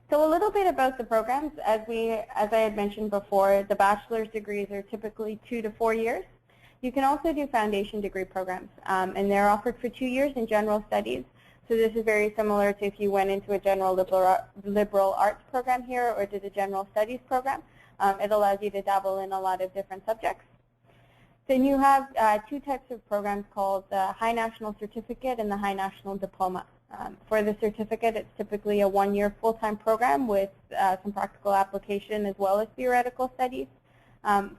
So a little bit about the programs. As I had mentioned before, the bachelor's degrees are typically 2 to 4 years. You can also do foundation degree programs, and they're offered for 2 years in general studies. So this is very similar to if you went into a general liberal arts program here or did a general studies program. It allows you to dabble in a lot of different subjects. Then you have 2 types of programs called the High National Certificate and the High National Diploma. For the certificate, it's typically a 1-year full-time program with some practical application as well as theoretical studies.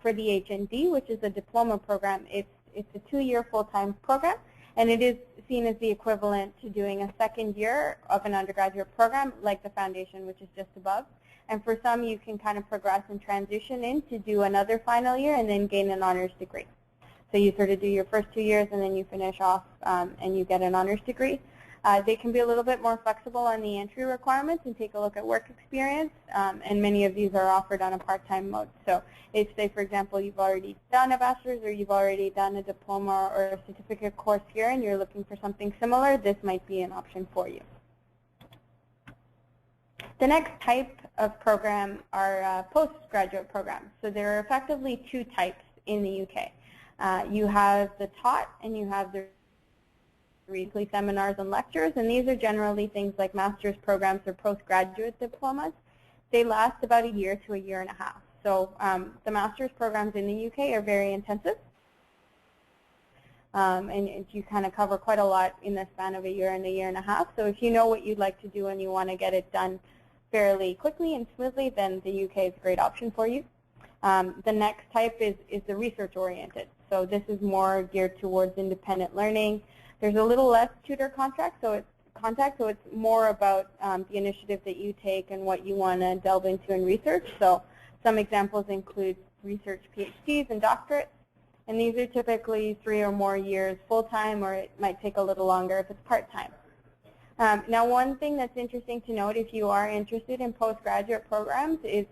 For the HND, which is a diploma program, it's a 2-year full-time program, and it is seen as the equivalent to doing a 2nd year of an undergraduate program like the foundation, which is just above. And for some, you can kind of progress and transition in to do another final year and then gain an honors degree. So you sort of do your first 2 years and then you finish off and you get an honors degree. They can be a little bit more flexible on the entry requirements and take a look at work experience, and many of these are offered on a part-time mode. So if, say, for example, you've already done a bachelor's or you've already done a diploma or a certificate course here and you're looking for something similar, this might be an option for you. The next type of program are postgraduate programs. So there are effectively 2 types in the UK. You have the taught and you have the weekly seminars and lectures, and these are generally things like master's programs or postgraduate diplomas. They last about a year to a year and a half. So the master's programs in the UK are very intensive, and you kind of cover quite a lot in the span of a year and a half. So if you know what you'd like to do and you want to get it done fairly quickly and smoothly, then the UK is a great option for you. The next type is the research-oriented. So this is more geared towards independent learning. There's a little less tutor contact, so it's more about the initiative that you take and what you want to delve into in research. So some examples include research PhDs and doctorates, and these are typically 3 or more years full-time, or it might take a little longer if it's part-time. Now, one thing that's interesting to note if you are interested in postgraduate programs is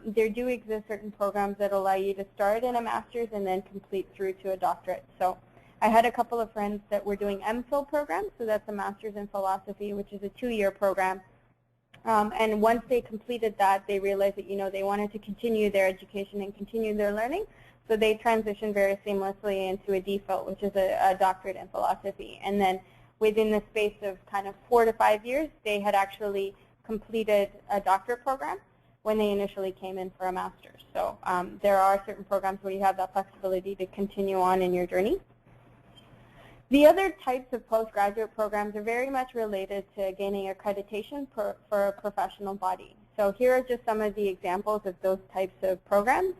there do exist certain programs that allow you to start in a master's and then complete through to a doctorate. So I had a couple of friends that were doing MPhil programs, so that's a master's in philosophy, which is a 2-year program. And once they completed that, they realized that they wanted to continue their education and continue their learning. So they transitioned very seamlessly into a DPhil, which is a doctorate in philosophy. And then within the space of kind of 4 to 5 years, they had actually completed a doctorate program when they initially came in for a master's. So there are certain programs where you have that flexibility to continue on in your journey. The other types of postgraduate programs are very much related to gaining accreditation for a professional body. So here are just some of the examples of those types of programs.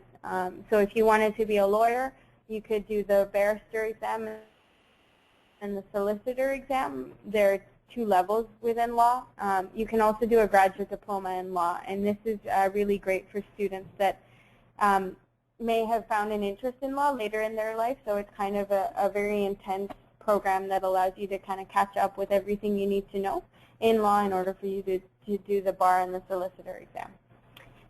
So if you wanted to be a lawyer, you could do the barrister exam and the solicitor exam. There are 2 levels within law. You can also do a graduate diploma in law, and this is really great for students that may have found an interest in law later in their life. So it's kind of a very intense program that allows you to kind of catch up with everything you need to know in law in order for you to do the bar and the solicitor exam.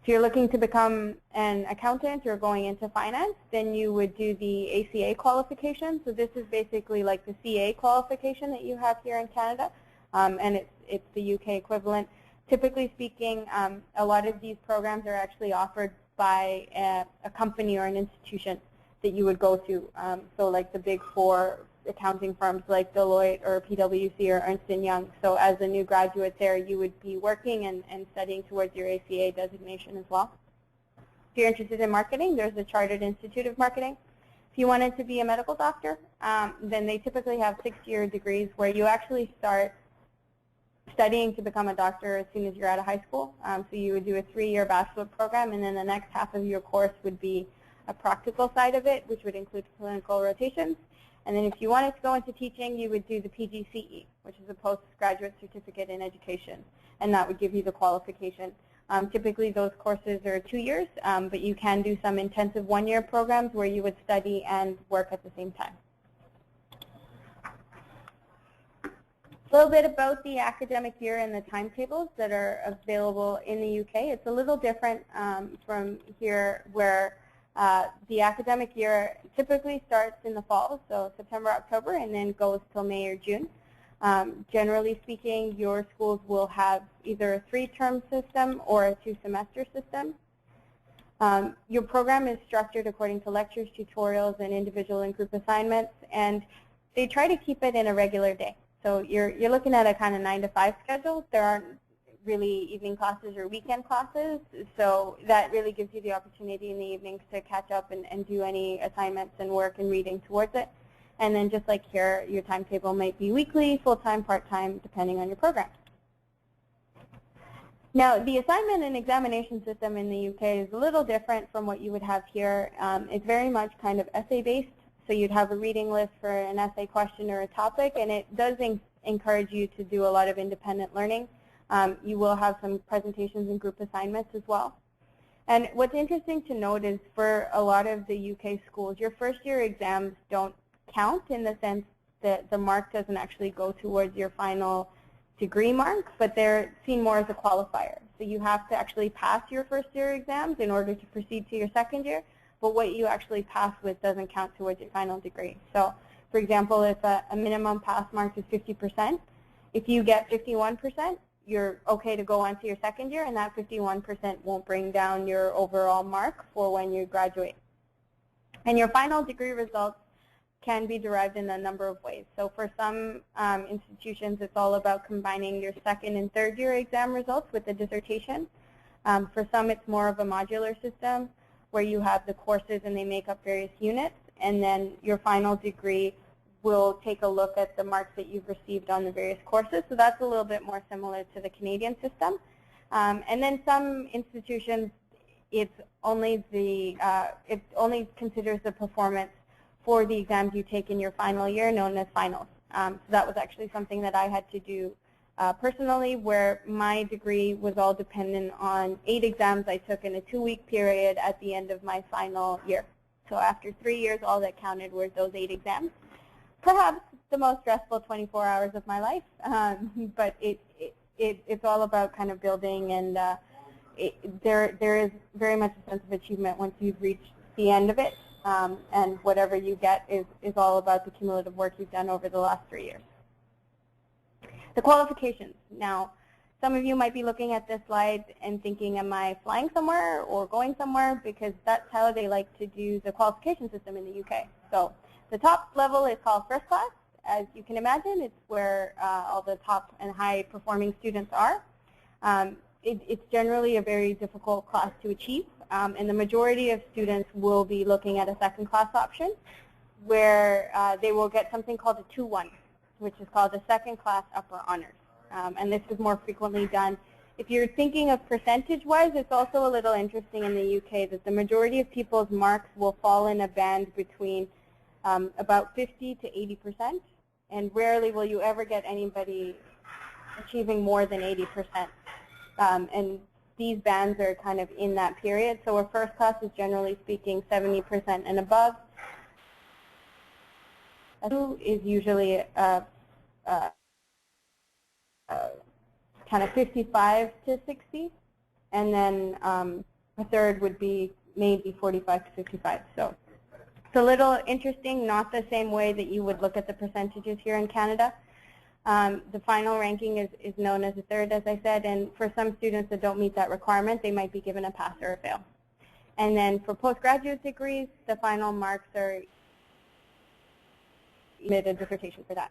If you're looking to become an accountant or going into finance, then you would do the ACA qualification. So this is basically like the CA qualification that you have here in Canada, and it's the UK equivalent. Typically speaking, a lot of these programs are actually offered by a company or an institution that you would go to. So like the big 4 accounting firms like Deloitte or PwC or Ernst & Young. So as a new graduate there, you would be working and studying towards your ACA designation as well. If you're interested in marketing, there's the Chartered Institute of Marketing. If you wanted to be a medical doctor, then they typically have 6-year degrees where you actually start studying to become a doctor as soon as you're out of high school. So you would do a 3-year bachelor program, and then the next half of your course would be a practical side of it, which would include clinical rotations. And then if you wanted to go into teaching, you would do the PGCE, which is a postgraduate certificate in education, and that would give you the qualification. Typically, those courses are 2 years, but you can do some intensive 1-year programs where you would study and work at the same time. A little bit about the academic year and the timetables that are available in the UK. It's a little different from here, where the academic year typically starts in the fall, so September, October, and then goes till May or June. Generally speaking, your schools will have either a 3-term system or a 2-semester system. Your program is structured according to lectures, tutorials, and individual and group assignments, and they try to keep it in a regular day. So you're looking at a kind of 9-to-5 schedule. There aren't really evening classes or weekend classes, so that really gives you the opportunity in the evenings to catch up and do any assignments and work and reading towards it. And then just like here, your timetable might be weekly, full-time, part-time, depending on your program. Now, the assignment and examination system in the UK is a little different from what you would have here. It's very much kind of essay-based, so you'd have a reading list for an essay question or a topic, and it does encourage you to do a lot of independent learning. You will have some presentations and group assignments as well. And what's interesting to note is for a lot of the UK schools, your first-year exams don't count in the sense that the mark doesn't actually go towards your final degree mark, but they're seen more as a qualifier. So you have to actually pass your first-year exams in order to proceed to your second year, but what you actually pass with doesn't count towards your final degree. So, for example, if a minimum pass mark is 50%, if you get 51%, you're okay to go on to your second year, and that 51% won't bring down your overall mark for when you graduate. And your final degree results can be derived in a number of ways. So for some institutions, it's all about combining your second and third year exam results with the dissertation. For some, it's more of a modular system where you have the courses and they make up various units, and then your final degree will take a look at the marks that you've received on the various courses. So that's a little bit more similar to the Canadian system. And then some institutions, it only considers the performance for the exams you take in your final year, known as finals. So that was actually something that I had to do personally, where my degree was all dependent on 8 exams I took in a 2-week period at the end of my final year. So after 3 years, all that counted were those 8 exams. Perhaps the most stressful 24 hours of my life, but it's all about kind of building, and there is very much a sense of achievement once you've reached the end of it, and whatever you get is all about the cumulative work you've done over the last 3 years. The qualifications. Now, some of you might be looking at this slide and thinking, am I flying somewhere or going somewhere? Because that's how they like to do the qualification system in the UK. So the top level is called first class. As you can imagine, it's where all the top and high performing students are. It's generally a very difficult class to achieve, and the majority of students will be looking at a second class option where they will get something called a 2-1, which is called a second class upper honors. And this is more frequently done. If you're thinking of percentage-wise, it's also a little interesting in the UK that the majority of people's marks will fall in a band between about 50 to 80%, and rarely will you ever get anybody achieving more than 80%. And these bands are kind of in that period. So a first class is generally speaking 70% and above. A 2 is usually kind of 55 to 60, and then a third would be maybe 45 to 55. So it's a little interesting, not the same way that you would look at the percentages here in Canada. The final ranking is known as a third, as I said, and for some students that don't meet that requirement, they might be given a pass or a fail. And then for postgraduate degrees, the final marks are a dissertation for that.